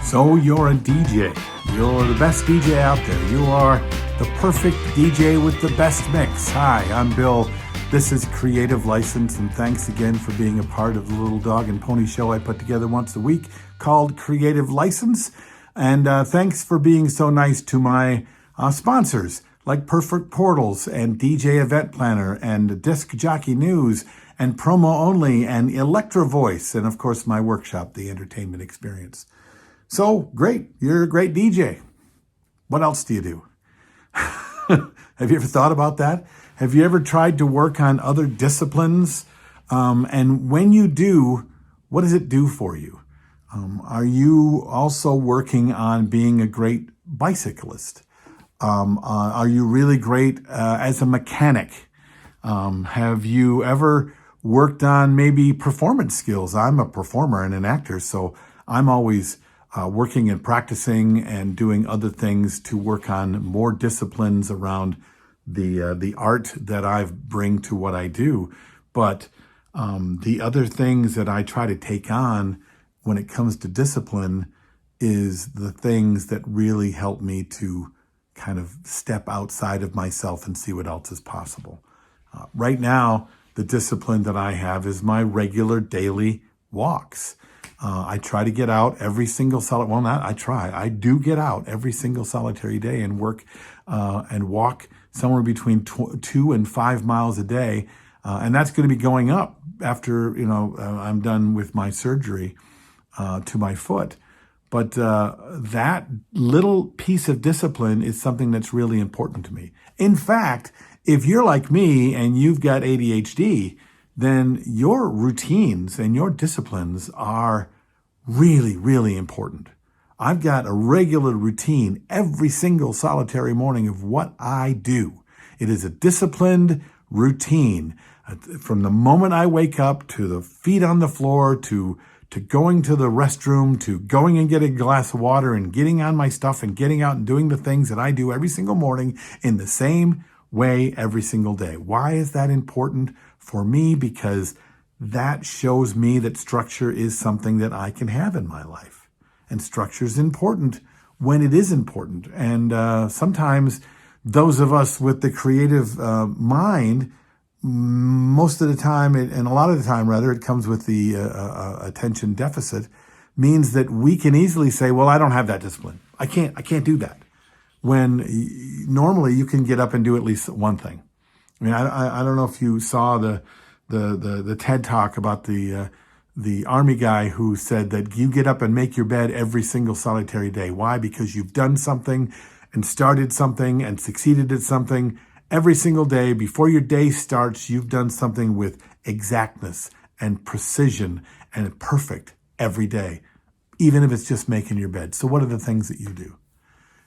So you're a DJ. You're the best DJ out there. You are the perfect DJ with the best mix. Hi, I'm Bill. This is Creative License, and thanks again for being a part of the little dog and pony show I put together once a week called Creative License. And thanks for being so nice to my sponsors like Perfect Portals and DJ Event Planner and Disc Jockey News and Promo Only and Electro Voice, and of course my workshop, The Entertainment Experience. So great, you're a great DJ. What else do you do? Have you ever thought about that? Have you ever tried to work on other disciplines? And when you do, what does it do for you? Are you also working on being a great bicyclist? Are you really great as a mechanic? Have you ever worked on maybe performance skills? I'm a performer and an actor, so I'm always working and practicing and doing other things to work on more disciplines around the art that I bring to what I do. But the other things that I try to take on when it comes to discipline is the things that really help me to kind of step outside of myself and see what else is possible. Right now, the discipline that I have is my regular daily walks. I try to get out every single I do get out every single solitary day and work and walk somewhere between 2 and 5 miles a day. And that's going to be going up after, I'm done with my surgery to my foot. But that little piece of discipline is something that's really important to me. In fact, if you're like me and you've got ADHD, then your routines and your disciplines are really, really important. I've got a regular routine every single solitary morning of what I do. It is a disciplined routine from the moment I wake up to the feet on the floor to going to the restroom, to going and getting a glass of water and getting on my stuff and getting out and doing the things that I do every single morning in the same way every single day. Why is that important for me? Because that shows me that structure is something that I can have in my life. And structure is important when it is important. And sometimes those of us with the creative mind, most of the time, and a lot of the time rather, it comes with the attention deficit, means that we can easily say, well, I don't have that discipline. I can't do that. When normally you can get up and do at least one thing. I mean, I don't know if you saw the TED Talk about the Army guy who said that you get up and make your bed every single solitary day. Why? Because you've done something and started something and succeeded at something every single day. Before your day starts, you've done something with exactness and precision and perfect every day, even if it's just making your bed. So what are the things that you do?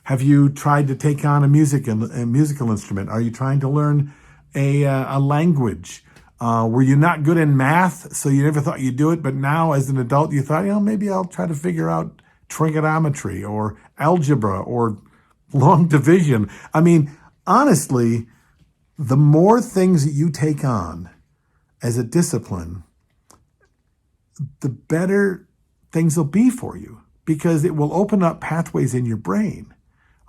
Have you tried to take on a musical instrument? Are you trying to learn a language? Were you not good in math, so you never thought you'd do it, but now as an adult you thought, maybe I'll try to figure out trigonometry or algebra or long division. I mean, honestly, the more things that you take on as a discipline, the better things will be for you, because it will open up pathways in your brain,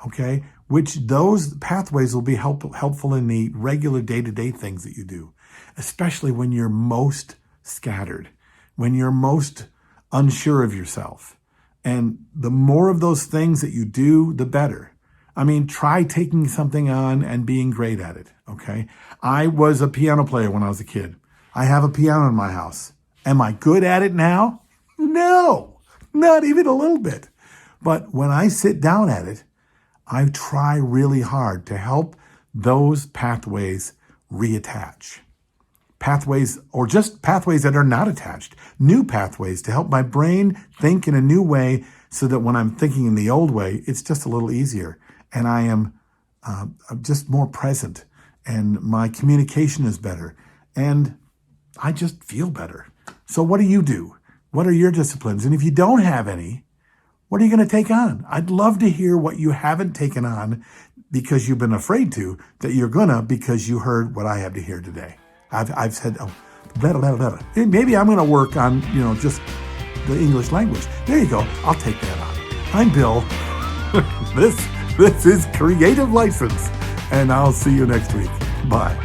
okay? Which those pathways will be helpful in the regular day-to-day things that you do, especially when you're most scattered, when you're most unsure of yourself. And the more of those things that you do, the better. I mean, try taking something on and being great at it, okay? I was a piano player when I was a kid. I have a piano in my house. Am I good at it now? No, not even a little bit. But when I sit down at it, I try really hard to help those pathways reattach. Pathways, or just pathways that are not attached. New pathways to help my brain think in a new way so that when I'm thinking in the old way, it's just a little easier. And I am just more present. And my communication is better. And I just feel better. So what do you do? What are your disciplines? And if you don't have any, what are you going to take on? I'd love to hear what you haven't taken on because you've been afraid to, that you're gonna because you heard what I have to hear today. I've said, maybe I'm gonna work on, just the English language. There you go. I'll take that on. I'm Bill. This is Creative License, and I'll see you next week. Bye.